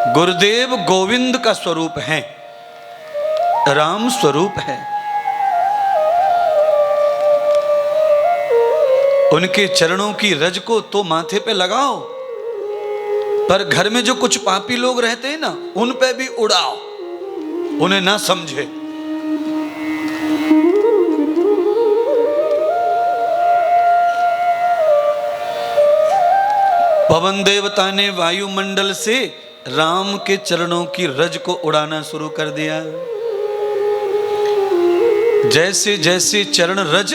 गुरुदेव गोविंद का स्वरूप है, राम स्वरूप है। उनके चरणों की रज को तो माथे पे लगाओ, पर घर में जो कुछ पापी लोग रहते हैं ना, उन पे भी उड़ाओ, उन्हें ना समझे। पवन देवता ने वायुमंडल से राम के चरणों की रज को उड़ाना शुरू कर दिया। जैसे जैसे चरण रज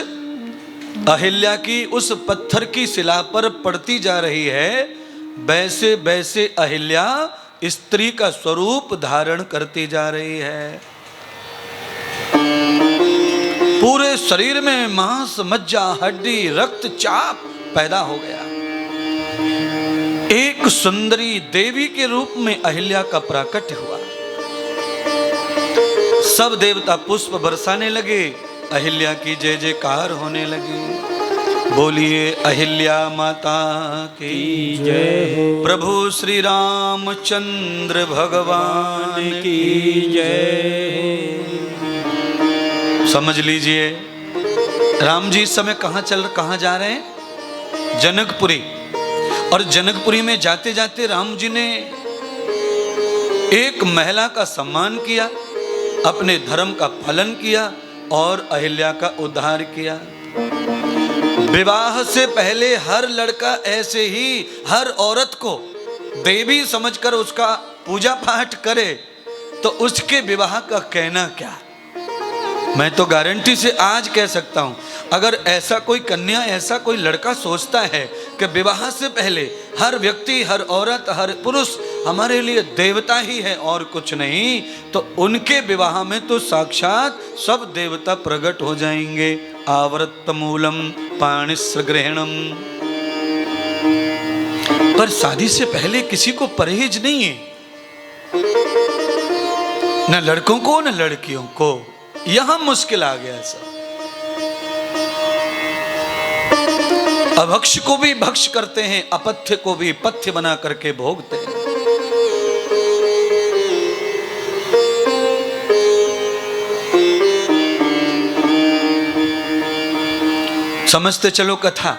अहिल्या की उस पत्थर की शिला पर पड़ती जा रही है, वैसे वैसे अहिल्या स्त्री का स्वरूप धारण करती जा रही है। पूरे शरीर में मांस, मज्जा, हड्डी, रक्तचाप पैदा हो गया। एक सुंदरी देवी के रूप में अहिल्या का प्राकट्य हुआ। सब देवता पुष्प बरसाने लगे, अहिल्या की जय जयकार होने लगी। बोलिए अहिल्या माता की जय, प्रभु श्री रामचंद्र भगवान की जय। समझ लीजिए, राम जी इस समय कहाँ जा रहे हैं? जनकपुरी। और जनकपुरी में जाते जाते राम जी ने एक महिला का सम्मान किया, अपने धर्म का पालन किया और अहिल्या का उद्धार किया। विवाह से पहले हर लड़का ऐसे ही हर औरत को देवी समझकर उसका पूजा पाठ करे, तो उसके विवाह का कहना क्या। मैं तो गारंटी से आज कह सकता हूं, अगर ऐसा कोई कन्या, ऐसा कोई लड़का सोचता है कि विवाह से पहले हर व्यक्ति, हर औरत, हर पुरुष हमारे लिए देवता ही है और कुछ नहीं, तो उनके विवाह में तो साक्षात सब देवता प्रकट हो जाएंगे। आवृत्त मूलम पाणिस्र ग्रहणम। पर शादी से पहले किसी को परहेज नहीं है, न लड़कों को न लड़कियों को। यहां मुश्किल आ गया सब। अभक्ष को भी भक्ष करते हैं, अपथ्य को भी पथ्य बना करके भोगते हैं। समझते चलो कथा।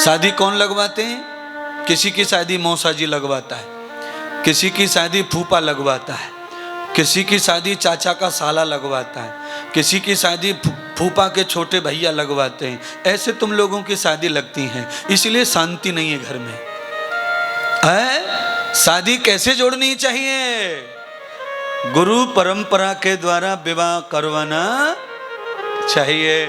शादी कौन लगवाते हैं? किसी की शादी मौसा जी लगवाता है, किसी की शादी फूफा लगवाता है, किसी की शादी चाचा का साला लगवाता है, किसी की शादी फूफा के छोटे भैया लगवाते हैं। ऐसे तुम लोगों की शादी लगती हैं, इसलिए शांति नहीं है घर में। शादी कैसे जोड़नी चाहिए? गुरु परंपरा के द्वारा विवाह करवाना चाहिए।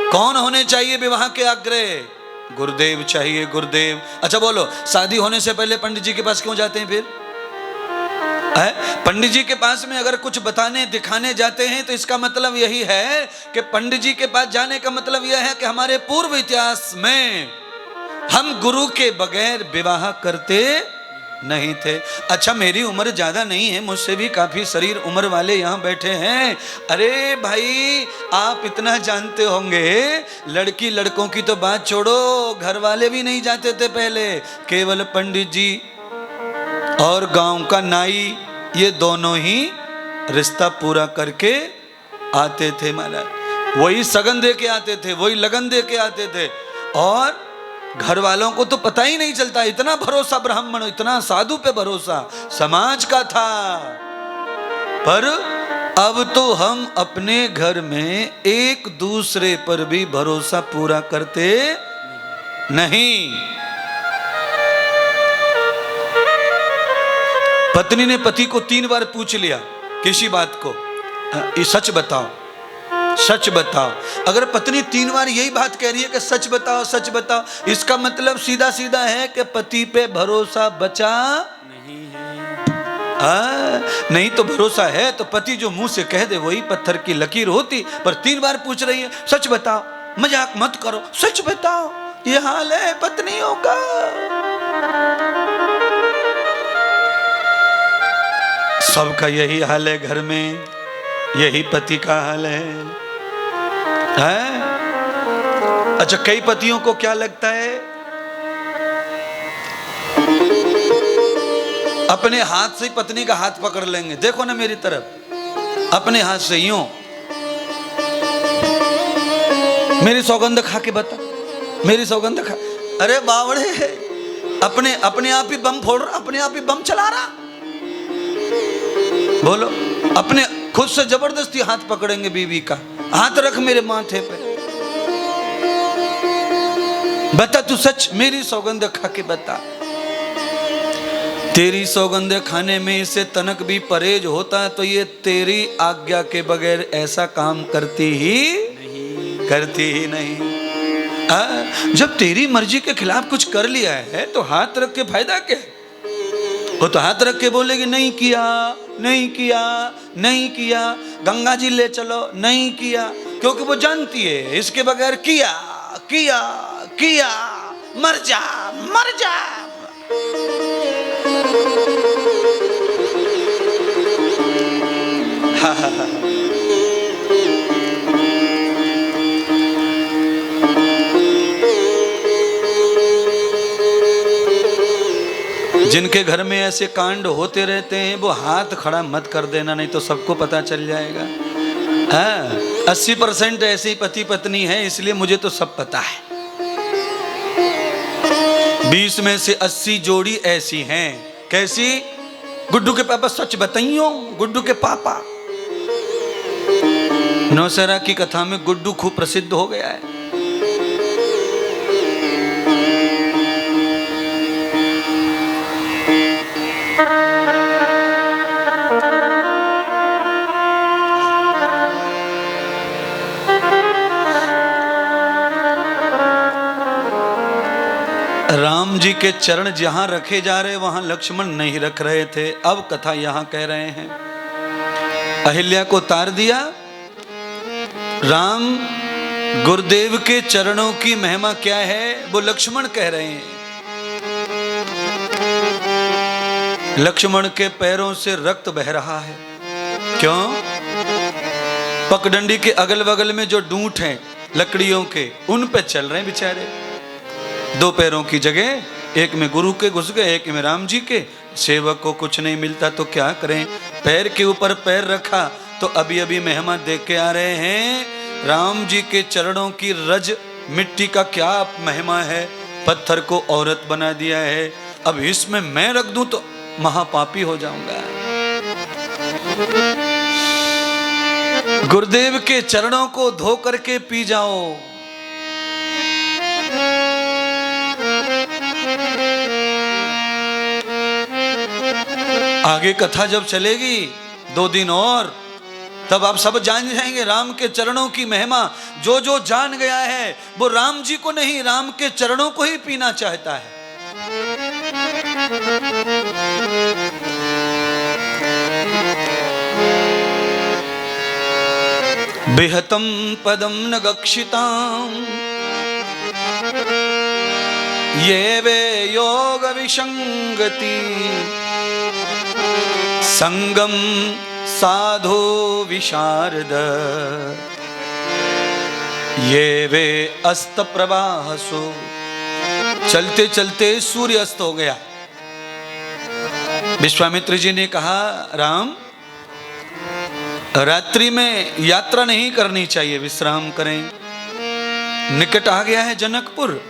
कौन होने चाहिए विवाह के अग्रह? गुरुदेव चाहिए, गुरुदेव। अच्छा बोलो, शादी होने से पहले पंडित जी के पास क्यों जाते हैं फिर? पंडित जी के पास में अगर कुछ बताने दिखाने जाते हैं तो इसका मतलब यही है कि पंडित जी के पास जाने का मतलब यह है कि हमारे पूर्व इतिहास में हम गुरु के बगैर विवाह करते नहीं थे। अच्छा, मेरी उम्र ज्यादा नहीं है, मुझसे भी काफी शरीर उम्र वाले यहाँ बैठे हैं। अरे भाई, आप इतना जानते होंगे, लड़की लड़कों की तो बात छोड़ो, घर वाले भी नहीं जाते थे पहले। केवल पंडित जी और गांव का नाई, ये दोनों ही रिश्ता पूरा करके आते थे। महाराज वही सगन दे के आते थे, वही लगन दे के आते थे, और घर वालों को तो पता ही नहीं चलता। इतना भरोसा ब्राह्मण, इतना साधु पे भरोसा समाज का था। पर अब तो हम अपने घर में एक दूसरे पर भी भरोसा पूरा करते नहीं। पत्नी ने पति को 3 बार पूछ लिया किसी बात को, ये सच बताओ, सच बताओ। अगर पत्नी 3 बार यही बात कह रही है कि सच बताओ, सच बताओ, इसका मतलब सीधा सीधा है कि पति पे भरोसा बचा नहीं है। नहीं तो भरोसा है तो पति जो मुंह से कह दे वही पत्थर की लकीर होती। पर 3 बार पूछ रही है, सच बताओ, मजाक मत करो, सच बताओ। ये हाल है पत्नियों का। सबका यही हाल है घर में, यही पति का हाल है। अच्छा, कई पतियों को क्या लगता है अपने हाथ से पत्नी का हाथ पकड़ लेंगे, देखो ना मेरी तरफ, अपने हाथ से यूं, मेरी सौगंध खा के बता, मेरी सौगंध खा। अरे बावड़े, अपने आप ही बम फोड़ रहा, अपने आप ही बम चला रहा। बोलो, अपने खुद से जबरदस्ती हाथ पकड़ेंगे बीवी का, हाथ रख मेरे माथे पे, बता तू सच, मेरी सौगंध खा के बता। तेरी सौगंध खाने में इसे तनक भी परहेज होता है तो ये तेरी आज्ञा के बगैर ऐसा काम करती ही नहीं। जब तेरी मर्जी के खिलाफ कुछ कर लिया है तो हाथ रख के फायदा क्या? वो तो हाथ रख के बोलेगी नहीं किया, नहीं किया, नहीं किया, गंगा जी ले चलो, नहीं किया, क्योंकि वो जानती है इसके बगैर किया किया किया मर जा मर जा। जिनके घर में ऐसे कांड होते रहते हैं वो हाथ खड़ा मत कर देना, नहीं तो सबको पता चल जाएगा। हाँ, 80% ऐसे पति पत्नी है, इसलिए मुझे तो सब पता है। 20 में से 80 जोड़ी ऐसी हैं। कैसी? गुड्डू के पापा, सच बताइयो, गुड्डू के पापा। नौशहरा की कथा में गुड्डू खूब प्रसिद्ध हो गया है। राम जी के चरण जहां रखे जा रहे वहां लक्ष्मण नहीं रख रहे थे। अब कथा यहां कह रहे हैं, अहिल्या को तार दिया। राम गुरुदेव के चरणों की महिमा क्या है वो लक्ष्मण कह रहे हैं। लक्ष्मण के पैरों से रक्त बह रहा है। क्यों? पगडंडी के अगल बगल में जो डूंट हैं लकड़ियों के, उन पे चल रहे हैं बेचारे। 2 पैरों की जगह एक में गुरु के घुस गए, एक में राम जी के। सेवक को कुछ नहीं मिलता तो क्या करें? पैर के ऊपर पैर रखा तो अभी अभी महिमा देख के आ रहे हैं। राम जी के चरणों की रज मिट्टी का क्या महिमा है। पत्थर को औरत बना दिया है। अब इसमें मैं रख दूं तो महापापी हो जाऊंगा। गुरुदेव के चरणों को धो करके पी जाओ। आगे कथा जब चलेगी 2 दिन और, तब आप सब जान जाएंगे राम के चरणों की महिमा। जो जो जान गया है वो राम जी को नहीं, राम के चरणों को ही पीना चाहता है। बिहतम पदम न गक्षिताम ये वे योग विसंगति संगम साधो विशारद ये वे अस्त प्रवाहसो। चलते चलते सूर्य अस्त हो गया। विश्वामित्र जी ने कहा, राम रात्रि में यात्रा नहीं करनी चाहिए, विश्राम करें। निकट आ गया है जनकपुर,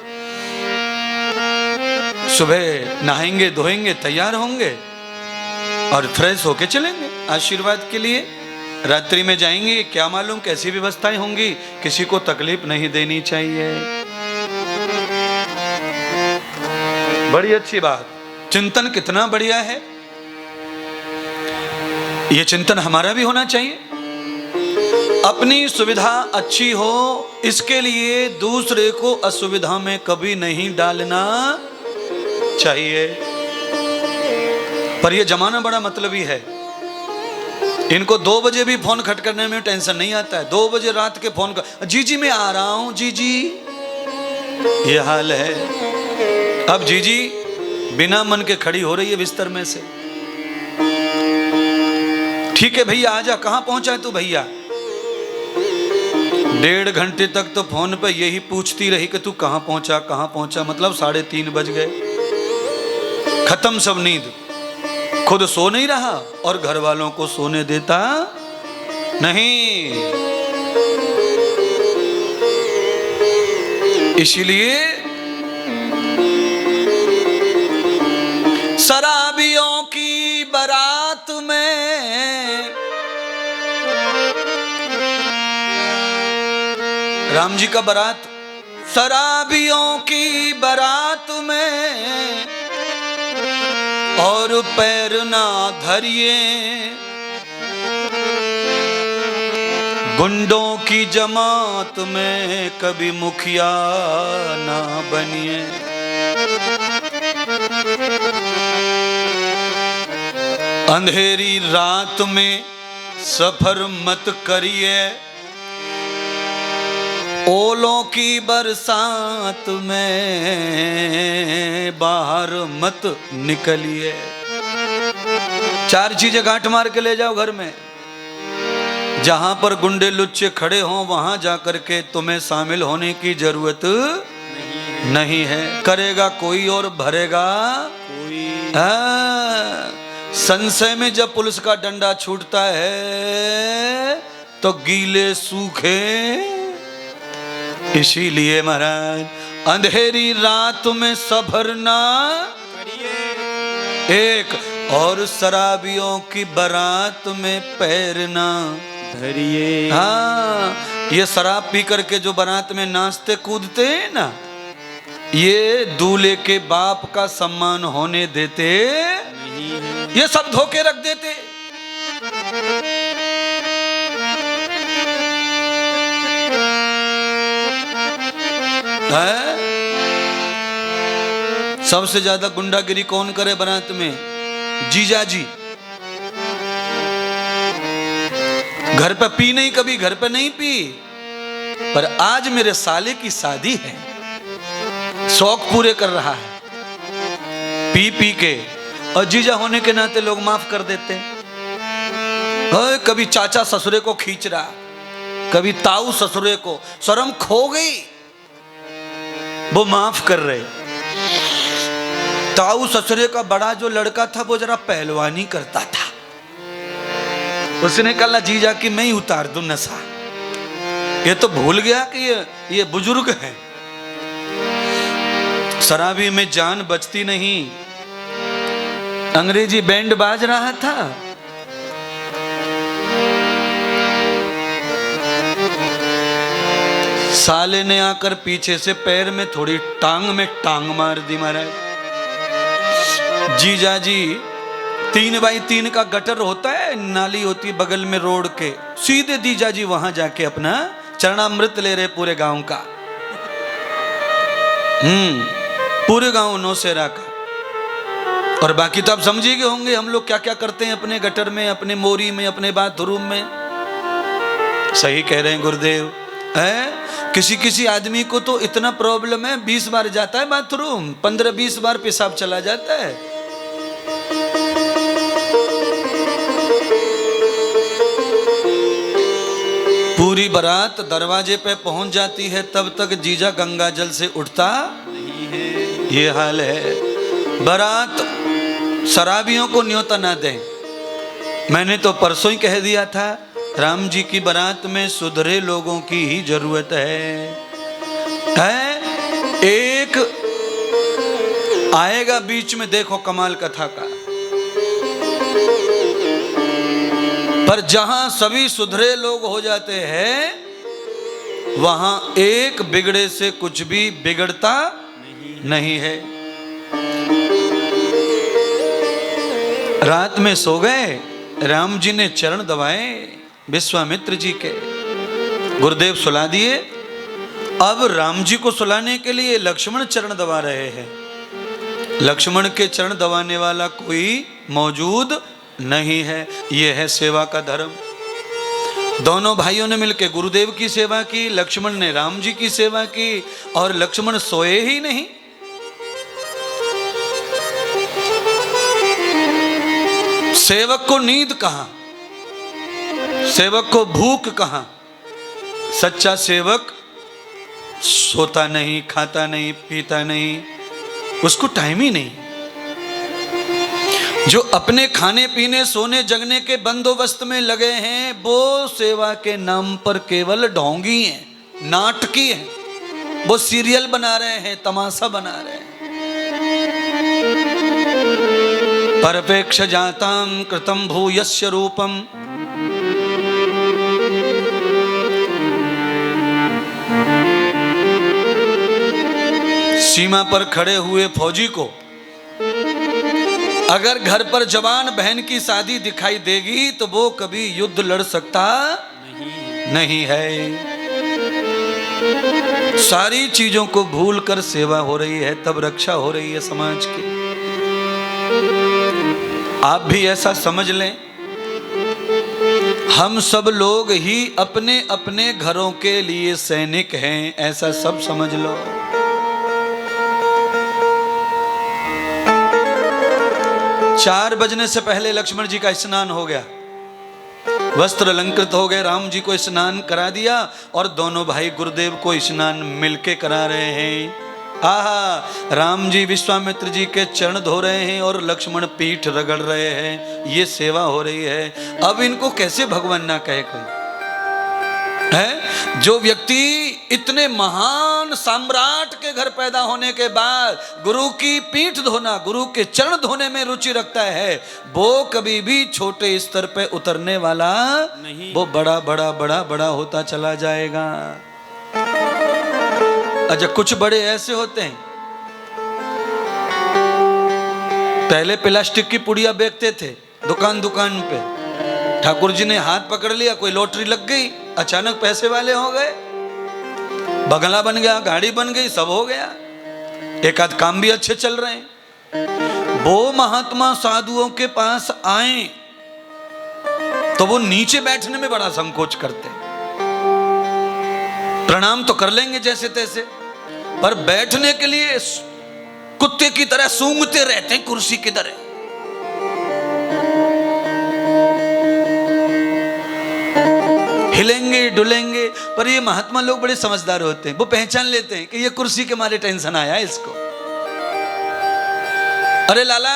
सुबह नहाएंगे धोएंगे तैयार होंगे और फ्रेश होके चलेंगे आशीर्वाद के लिए। रात्रि में जाएंगे, क्या मालूम कैसी व्यवस्थाएं होंगी, किसी को तकलीफ नहीं देनी चाहिए। बड़ी अच्छी बात। चिंतन कितना बढ़िया है। ये चिंतन हमारा भी होना चाहिए। अपनी सुविधा अच्छी हो इसके लिए दूसरे को असुविधा में कभी नहीं डालना चाहिए। पर यह जमाना बड़ा मतलबी है। इनको 2 बजे भी फोन खटखटाने में टेंशन नहीं आता है। 2 बजे रात के फोन कर, जीजी मैं आ रहा हूं जीजी, ये हाल है। अब जीजी बिना मन के खड़ी हो रही है बिस्तर में से। ठीक है भैया आजा, कहां पहुंचा है तू भैया? 1.5 घंटे तक तो फोन पे यही पूछती रही कि तू कहां पहुंचा, मतलब 3:30 बज गए। खत्म सब नींद। खुद सो नहीं रहा और घर वालों को सोने देता नहीं। इसीलिए शराबियों की बारात में राम जी का बारात, शराबियों की बारात में और पैर ना धरिए, गुंडों की जमात में कभी मुखिया ना बनिए। अंधेरी रात में सफर मत करिए, ओलों की बरसात में बाहर मत निकलिए। 4 चीजें गांठ मार के ले जाओ घर में। जहां पर गुंडे लुच्चे खड़े हों वहां जाकर के तुम्हें शामिल होने की जरूरत नहीं है। करेगा कोई और भरेगा कोई। संशय में जब पुलिस का डंडा छूटता है तो गीले सूखे। इसीलिए महाराज अंधेरी रात में सफर ना करिए, एक और शराबियों की बारात में पैर ना धरिए। हाँ, ये शराब पी करके जो बारात में नाचते कूदते हैं ना, ये दूल्हे के बाप का सम्मान होने देते नहीं है। ये सब धोखे रख देते। है? सबसे ज्यादा गुंडागिरी कौन करे बारात में? जीजाजी। घर पे पी नहीं, कभी घर पे नहीं पी, पर आज मेरे साले की शादी है, शौक पूरे कर रहा है पी पी के। और जीजा होने के नाते लोग माफ कर देते हैं। कभी चाचा ससुरे को खींच रहा, कभी ताऊ ससुरे को, शर्म खो गई, वो माफ कर रहे। ताऊ ससुरे का बड़ा जो लड़का था वो जरा पहलवानी करता था, उसने कहा जीजा कि मैं ही उतार दूं नशा। ये तो भूल गया कि ये बुजुर्ग है। शराबी में जान बचती नहीं। अंग्रेजी बैंड बाज रहा था, साले ने आकर पीछे से पैर में थोड़ी टांग में टांग मार दी महाराज। जीजा जी 3x3 का गटर होता है, नाली होती बगल में रोड के, सीधे जीजा जी वहां जाके अपना चरणामृत ले रहे पूरे गांव का। पूरे गांव नौशेरा का। और बाकी तो आप समझे गए होंगे हम लोग क्या क्या करते हैं अपने गटर में, अपने मोरी में, अपने बाथरूम में। सही कह रहे हैं गुरुदेव। है किसी किसी आदमी को तो इतना प्रॉब्लम है 20 बार जाता है बाथरूम, 15-20 बार पेशाब चला जाता है। पूरी बारात दरवाजे पे पहुंच जाती है, तब तक जीजा गंगा जल से उठता नहीं है। ये हाल है। बारात शराबियों को न्योता ना दें। मैंने तो परसों ही कह दिया था, राम जी की बारात में सुधरे लोगों की ही जरूरत है। एक आएगा बीच में, देखो कमाल कथा का। पर जहां सभी सुधरे लोग हो जाते हैं वहां एक बिगड़े से कुछ भी बिगड़ता नहीं है। रात में सो गए, राम जी ने चरण दबाए विश्वामित्र जी के, गुरुदेव सुला दिए। अब राम जी को सुलाने के लिए लक्ष्मण चरण दबा रहे हैं। लक्ष्मण के चरण दबाने वाला कोई मौजूद नहीं है। यह है सेवा का धर्म। दोनों भाइयों ने मिलकर गुरुदेव की सेवा की, लक्ष्मण ने राम जी की सेवा की, और लक्ष्मण सोए ही नहीं। सेवक को नींद कहां, सेवक को भूख कहां। सच्चा सेवक सोता नहीं, खाता नहीं, पीता नहीं, उसको टाइम ही नहीं। जो अपने खाने पीने सोने जगने के बंदोबस्त में लगे हैं वो सेवा के नाम पर केवल ढोंगी हैं, नाटकी हैं। वो सीरियल बना रहे हैं, तमाशा बना रहे हैं। परपेक्ष जातां कृतं भूयस्य रूपम, सीमा पर खड़े हुए फौजी को अगर घर पर जवान बहन की शादी दिखाई देगी तो वो कभी युद्ध लड़ सकता नहीं है। सारी चीजों को भूलकर सेवा हो रही है, तब रक्षा हो रही है समाज की। आप भी ऐसा समझ लें, हम सब लोग ही अपने अपने घरों के लिए सैनिक हैं, ऐसा सब समझ लो। चार बजने से पहले लक्ष्मण जी का स्नान हो गया, वस्त्र अलंकृत हो गए, राम जी को स्नान करा दिया और दोनों भाई गुरुदेव को स्नान मिलके करा रहे हैं। आहा, राम जी विश्वामित्र जी के चरण धो रहे हैं और लक्ष्मण पीठ रगड़ रहे हैं, ये सेवा हो रही है। अब इनको कैसे भगवान ना कहे कोई है? जो व्यक्ति इतने महान सम्राट के घर पैदा होने के बाद गुरु की पीठ धोना, गुरु के चरण धोने में रुचि रखता है, वो कभी भी छोटे स्तर पे उतरने वाला नहीं, वो बड़ा बड़ा बड़ा बड़ा होता चला जाएगा। अच्छा, कुछ बड़े ऐसे होते हैं, पहले प्लास्टिक की पुड़िया बेचते थे दुकान दुकान पे, ठाकुर जी ने हाथ पकड़ लिया, कोई लॉटरी लग गई, अचानक पैसे वाले हो गए, बंगला बन गया, गाड़ी बन गई, सब हो गया, एक आध काम भी अच्छे चल रहे हैं। वो महात्मा साधुओं के पास आए तो वो नीचे बैठने में बड़ा संकोच करते हैं। प्रणाम तो कर लेंगे जैसे तैसे, पर बैठने के लिए कुत्ते की तरह सूंघते रहते हैं कुर्सी की तरह। हिलेंगे डुलेंगे, पर ये महात्मा लोग बड़े समझदार होते हैं, वो पहचान लेते हैं कि ये कुर्सी के मारे टेंशन आया है इसको। अरे लाला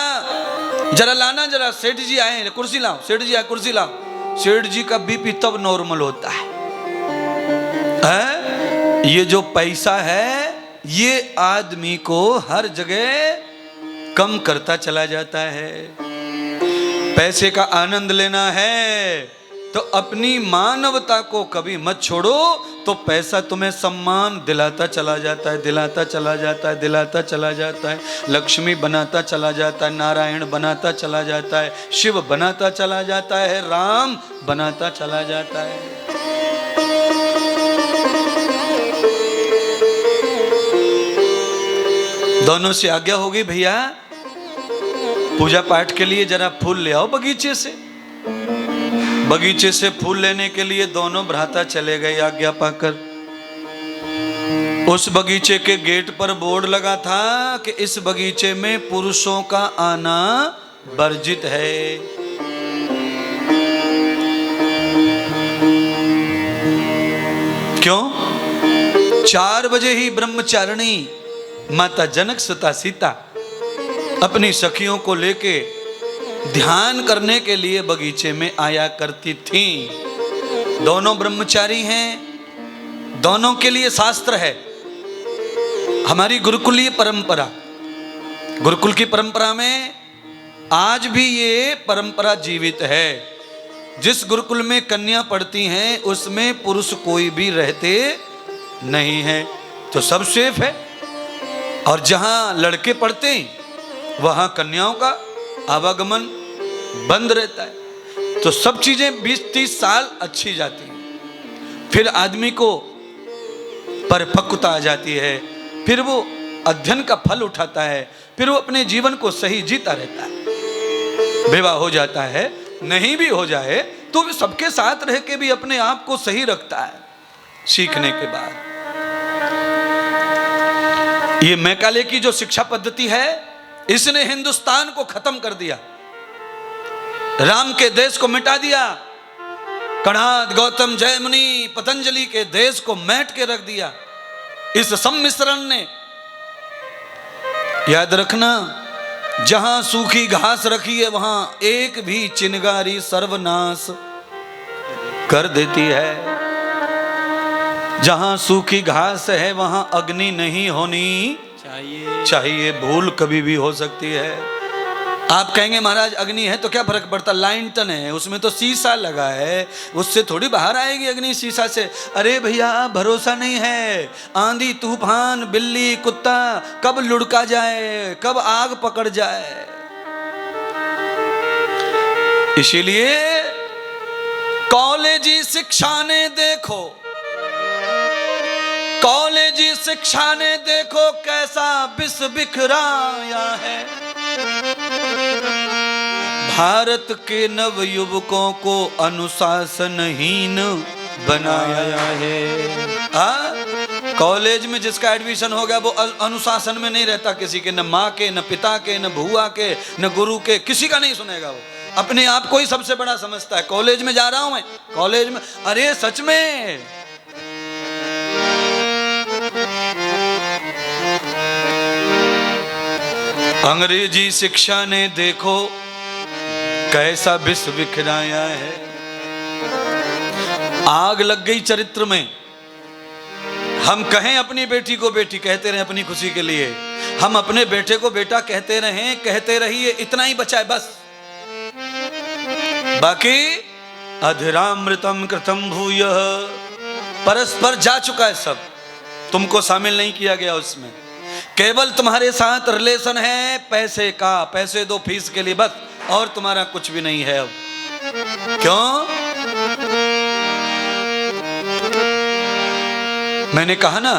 जरा लाना, जरा सेठ जी आए, कुर्सी लाओ, सेठ जी आए कुर्सी लाओ। सेठ जी का बीपी तब नॉर्मल होता है। ये जो पैसा है ये आदमी को हर जगह कम करता चला जाता है। पैसे का आनंद लेना है तो अपनी मानवता को कभी मत छोड़ो, तो पैसा तुम्हें सम्मान दिलाता चला जाता है, दिलाता चला जाता है, दिलाता चला जाता है, लक्ष्मी बनाता चला जाता है, नारायण बनाता चला जाता है, शिव बनाता चला जाता है, राम बनाता चला जाता है। दोनों से आज्ञा होगी, भैया पूजा पाठ के लिए जरा फूल ले आओ बगीचे से। बगीचे से फूल लेने के लिए दोनों भ्राता चले गए आज्ञा पाकर। उस बगीचे के गेट पर बोर्ड लगा था कि इस बगीचे में पुरुषों का आना वर्जित है। क्यों? 4 बजे ही ब्रह्मचारिणी माता जनक सुता सीता अपनी सखियों को लेके ध्यान करने के लिए बगीचे में आया करती थी। दोनों ब्रह्मचारी हैं, दोनों के लिए शास्त्र है। हमारी गुरुकुलीय परंपरा, गुरुकुल की परंपरा में आज भी ये परंपरा जीवित है। जिस गुरुकुल में कन्या पढ़ती हैं उसमें पुरुष कोई भी रहते नहीं है, तो सब सेफ है। और जहां लड़के पढ़ते हैं वहां कन्याओं का आवागमन बंद रहता है, तो सब चीजें 20-30 साल अच्छी जाती हैं। फिर आदमी को परिपक्वता आ जाती है, फिर वो अध्ययन का फल उठाता है, फिर वो अपने जीवन को सही जीता रहता है। विवाह हो जाता है, नहीं भी हो जाए तो भी सबके साथ रह के भी अपने आप को सही रखता है सीखने के बाद। ये मैकाले की जो शिक्षा पद्धति है इसने हिंदुस्तान को खत्म कर दिया, राम के देश को मिटा दिया, कणाद गौतम जयमुनि पतंजलि के देश को मैट के रख दिया इस सम्मिश्रण ने। याद रखना, जहां सूखी घास रखी है वहां एक भी चिनगारी सर्वनाश कर देती है। जहां सूखी घास है वहां अग्नि नहीं होनी चाहिए। भूल कभी भी हो सकती है। आप कहेंगे महाराज अग्नि है तो क्या फर्क पड़ता, लाइटन है उसमें तो शीशा लगा है, उससे थोड़ी बाहर आएगी अग्नि शीशा से। अरे भैया भरोसा नहीं है, आंधी तूफान बिल्ली कुत्ता कब लुढ़का जाए, कब आग पकड़ जाए। इसीलिए कॉलेजी शिक्षा ने देखो, कॉलेजी शिक्षा ने देखो कैसा विष बिखराया है। भारत के नव युवकों को अनुशासनहीन बनाया है। कॉलेज में जिसका एडमिशन हो गया वो अनुशासन में नहीं रहता, किसी के, न माँ के, न पिता के, न भुआ के, न गुरु के, किसी का नहीं सुनेगा। वो अपने आप को ही सबसे बड़ा समझता है। कॉलेज में जा रहा हूं मैं, कॉलेज में, अरे सच में अंग्रेजी शिक्षा ने देखो कैसा विष बिखराया है। आग लग गई चरित्र में। हम कहें अपनी बेटी को बेटी, कहते रहे अपनी खुशी के लिए, हम अपने बेटे को बेटा कहते रहें, कहते रहिए, इतना ही बचा है बस। बाकी अधरामृतम कृतम भूयः, परस्पर जा चुका है सब, तुमको शामिल नहीं किया गया उसमें। केवल तुम्हारे साथ रिलेशन है पैसे का, पैसे दो फीस के लिए बस, और तुम्हारा कुछ भी नहीं है अब। क्यों? मैंने कहा ना,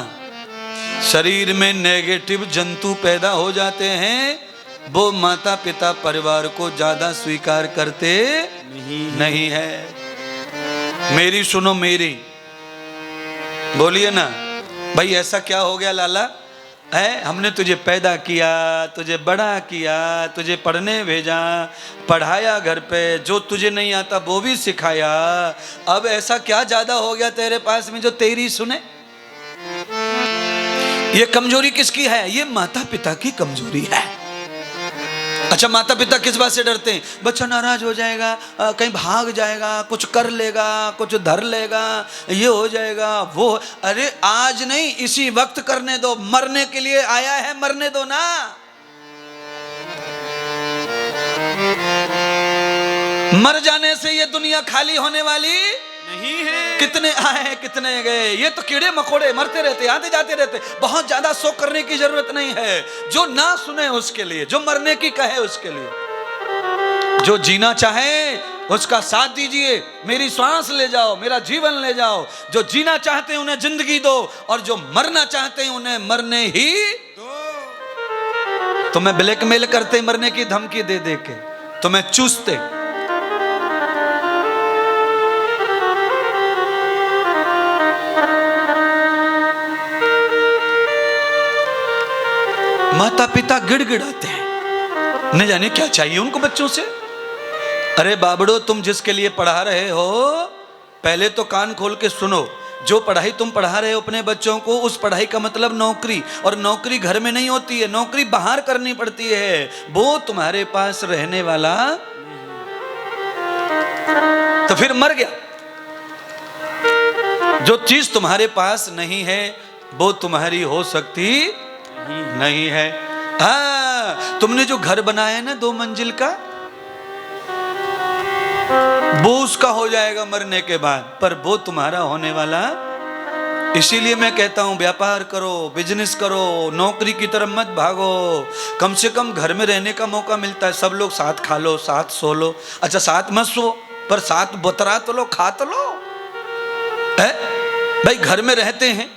शरीर में नेगेटिव जंतु पैदा हो जाते हैं, वो माता पिता परिवार को ज्यादा स्वीकार करते नहीं है। मेरी सुनो, मेरी बोलिए ना भाई, ऐसा क्या हो गया लाला है, हमने तुझे पैदा किया, तुझे बड़ा किया, तुझे पढ़ने भेजा, पढ़ाया घर पे, जो तुझे नहीं आता वो भी सिखाया, अब ऐसा क्या ज्यादा हो गया तेरे पास में जो तेरी सुने? ये कमजोरी किसकी है? ये माता पिता की कमजोरी है। अच्छा, माता पिता किस बात से डरते हैं? बच्चा नाराज हो जाएगा, कहीं भाग जाएगा, कुछ कर लेगा, कुछ धर लेगा, ये हो जाएगा वो। अरे आज नहीं, इसी वक्त करने दो, मरने के लिए आया है, मरने दो ना। मर जाने से ये दुनिया खाली होने वाली नहीं है। कितने आए कितने गए, ये तो कीड़े मकोड़े मरते रहते, आते जाते रहते। बहुत ज्यादा शोक करने की जरूरत नहीं है। जो ना सुने उसके लिए, जो मरने की कहे उसके लिए, जो जीना चाहे उसका साथ दीजिए। मेरी सांस ले जाओ, मेरा जीवन ले जाओ। जो जीना चाहते हैं उन्हें जिंदगी दो, और जो मरना चाहते हैं उन्हें मरने ही दो। तुम्हें ब्लैकमेल करते, मरने की धमकी दे दे के तुम्हें चूसते। माता पिता गिड़गिड़ाते हैं, न जाने क्या चाहिए उनको बच्चों से। अरे बाबड़ो, तुम जिसके लिए पढ़ा रहे हो पहले तो कान खोल के सुनो। जो पढ़ाई तुम पढ़ा रहे हो अपने बच्चों को, उस पढ़ाई का मतलब नौकरी, और नौकरी घर में नहीं होती है, नौकरी बाहर करनी पड़ती है। वो तुम्हारे पास रहने वाला तो फिर मर गया। जो चीज तुम्हारे पास नहीं है वो तुम्हारी हो सकती नहीं है। हाँ, तुमने जो घर बनाया है ना 2 मंजिल का, वो उसका हो जाएगा मरने के बाद, पर वो तुम्हारा होने वाला। इसीलिए मैं कहता हूं व्यापार करो, बिजनेस करो, नौकरी की तरफ मत भागो। कम से कम घर में रहने का मौका मिलता है, सब लोग साथ खा लो, साथ सो लो। अच्छा, साथ मत सो, पर साथ बतरा तो लो, खा तो लो। है भाई, घर में रहते हैं,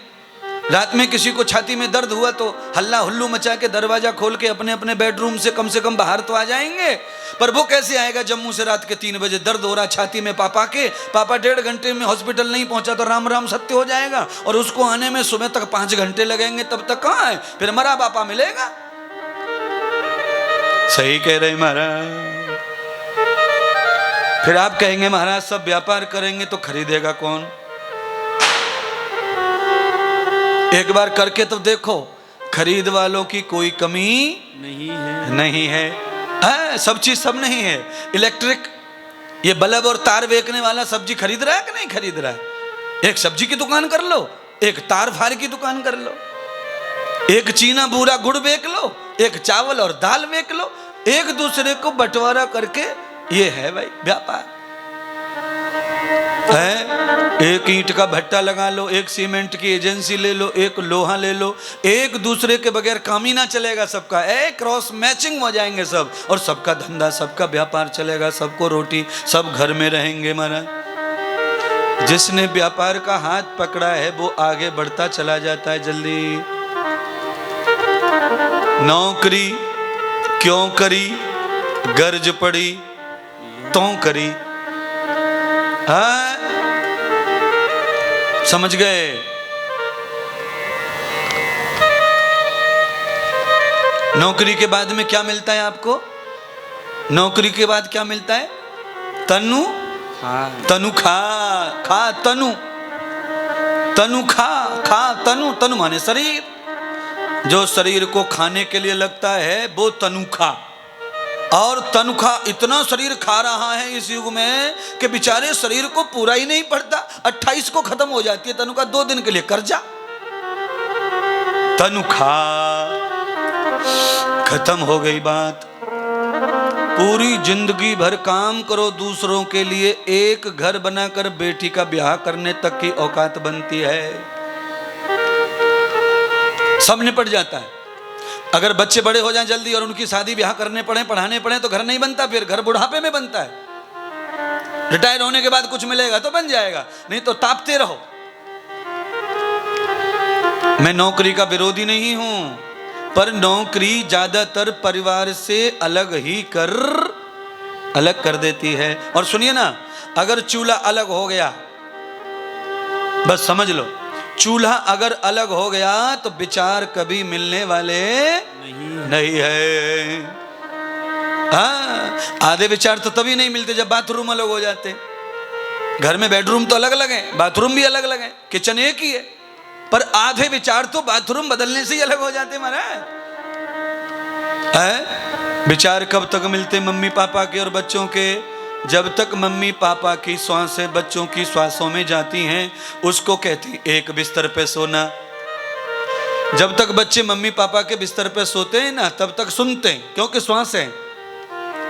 रात में किसी को छाती में दर्द हुआ तो हल्ला हुल्लू मचा के दरवाजा खोल के अपने अपने बेडरूम से कम बाहर तो आ जाएंगे। पर वो कैसे आएगा जम्मू से रात के 3 बजे दर्द हो रहा छाती में पापा के, पापा 1.5 घंटे में हॉस्पिटल नहीं पहुंचा तो राम राम सत्य हो जाएगा, और उसको आने में सुबह तक 5 घंटे लगेंगे, तब तक कहाँ है? फिर मरा पापा मिलेगा। सही कह रहे महाराज। फिर आप कहेंगे महाराज सब व्यापार करेंगे तो खरीदेगा कौन? एक बार करके तो देखो। खरीद वालों की कोई कमी नहीं है। सब चीज सब नहीं है। इलेक्ट्रिक ये बल्ब और तार बेचने वाला सब्जी खरीद रहा है कि नहीं खरीद रहा है? एक सब्जी की दुकान कर लो, एक तार फार की दुकान कर लो, एक चीना बूरा गुड़ बेच लो, एक चावल और दाल बेच लो, एक दूसरे को बंटवारा करके ये है भाई व्यापार है। एक ईंट का भट्टा लगा लो, एक सीमेंट की एजेंसी ले लो, एक लोहा ले लो, एक दूसरे के बगैर काम ही ना चलेगा सबका। क्रॉस मैचिंग हो जाएंगे सब और सबका धंधा सबका व्यापार चलेगा, सबको रोटी, सब घर में रहेंगे महाराज। जिसने व्यापार का हाथ पकड़ा है वो आगे बढ़ता चला जाता है जल्दी। नौकरी क्यों करी, गर्ज पड़ी तो करी। समझ गए? नौकरी के बाद में क्या मिलता है आपको? नौकरी के बाद क्या मिलता है? तनु तनु खा तनु तनु खा तनु। तनु माने शरीर। जो शरीर को खाने के लिए लगता है वो तनुखा। और तनुखा इतना शरीर खा रहा है इस युग में कि बेचारे शरीर को पूरा ही नहीं पड़ता। 28 को खत्म हो जाती है तनुखा, 2 दिन के लिए कर्जा। तनुखा खत्म हो गई बात। पूरी जिंदगी भर काम करो दूसरों के लिए, एक घर बनाकर बेटी का ब्याह करने तक की औकात बनती है। सब निपट जाता है। अगर बच्चे बड़े हो जाएं जल्दी और उनकी शादी ब्याह करने पड़े, पढ़ाने पड़े तो घर नहीं बनता, फिर घर बुढ़ापे में बनता है। रिटायर होने के बाद कुछ मिलेगा तो बन जाएगा, नहीं तो तापते रहो। मैं नौकरी का विरोधी नहीं हूं, पर नौकरी ज्यादातर परिवार से अलग कर देती है। और सुनिए ना, अगर चूल्हा अलग हो गया, बस समझ लो, चूल्हा अगर अलग हो गया तो विचार कभी मिलने वाले नहीं है। आधे विचार तो तभी नहीं मिलते जब बाथरूम अलग हो जाते। घर में बेडरूम तो अलग अलग है, बाथरूम भी अलग अलग है, किचन एक ही है, पर आधे विचार तो बाथरूम बदलने से ही अलग हो जाते महाराज। विचार कब तक मिलते मम्मी पापा के और बच्चों के? जब तक मम्मी पापा की श्वासें बच्चों की श्वासों में जाती हैं, उसको कहती एक बिस्तर पे सोना। जब तक बच्चे मम्मी पापा के बिस्तर पे सोते हैं ना, तब तक सुनते हैं, क्योंकि श्वास है,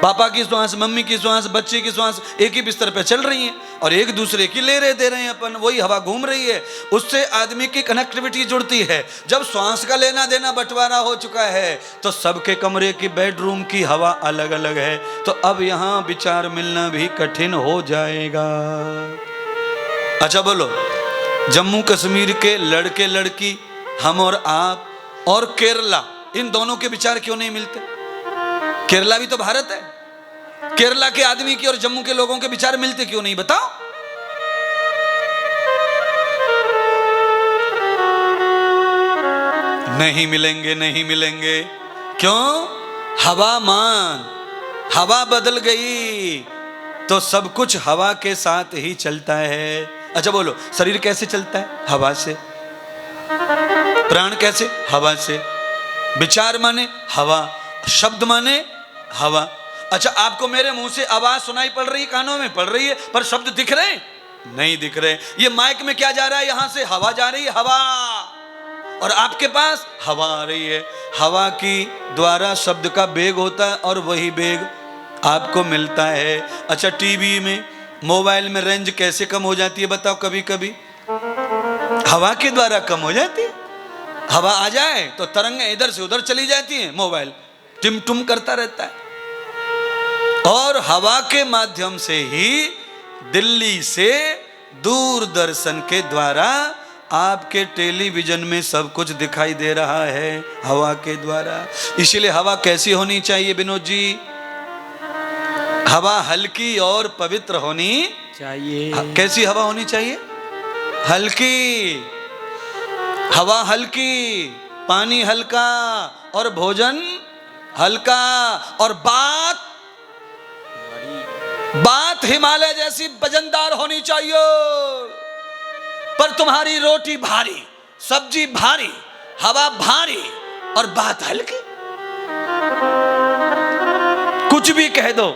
पापा की श्वास, मम्मी की श्वास, बच्चे की श्वास एक ही बिस्तर पे चल रही है और एक दूसरे की ले रहे दे रहे हैं अपन, वही हवा घूम रही है, उससे आदमी की कनेक्टिविटी जुड़ती है। जब श्वास का लेना देना बंटवारा हो चुका है तो सबके कमरे की बेडरूम की हवा अलग अलग है, तो अब यहाँ विचार मिलना भी कठिन हो जाएगा। अच्छा बोलो, जम्मू कश्मीर के लड़के लड़की, हम और आप, और केरला, इन दोनों के विचार क्यों नहीं मिलते? केरला भी तो भारत है। केरला के आदमी की और जम्मू के लोगों के विचार मिलते क्यों नहीं, बताओ? नहीं मिलेंगे, नहीं मिलेंगे। क्यों? हवामान, हवा बदल गई तो सब कुछ हवा के साथ ही चलता है। अच्छा बोलो, शरीर कैसे चलता है? हवा से। प्राण कैसे? हवा से। विचार माने हवा, शब्द माने हवा। अच्छा, आपको मेरे मुंह से आवाज सुनाई पड़ रही, कानों में पड़ रही है, पर शब्द दिख रहे हैं? नहीं दिख रहे। ये माइक में क्या जा रहा है? यहां से हवा जा रही है, हवा, और आपके पास हवा आ रही है। हवा की द्वारा शब्द का वेग होता है और वही वेग आपको मिलता है। अच्छा, टीवी में, मोबाइल में रेंज कैसे कम हो जाती है बताओ? कभी कभी हवा के द्वारा कम हो जाती है। हवा आ जाए तो तरंगें इधर से उधर चली जाती हैं, मोबाइल टिम करता रहता है। और हवा के माध्यम से ही दिल्ली से दूरदर्शन के द्वारा आपके टेलीविजन में सब कुछ दिखाई दे रहा है, हवा के द्वारा। इसलिए हवा कैसी होनी चाहिए विनोद जी? हवा हल्की और पवित्र होनी चाहिए। कैसी हवा होनी चाहिए? हल्की हवा, हल्की, पानी हल्का और भोजन हल्का, और बात हिमालय जैसी वजनदार होनी चाहिए। पर तुम्हारी रोटी भारी, सब्जी भारी, हवा भारी, और बात हल्की, कुछ भी कह दो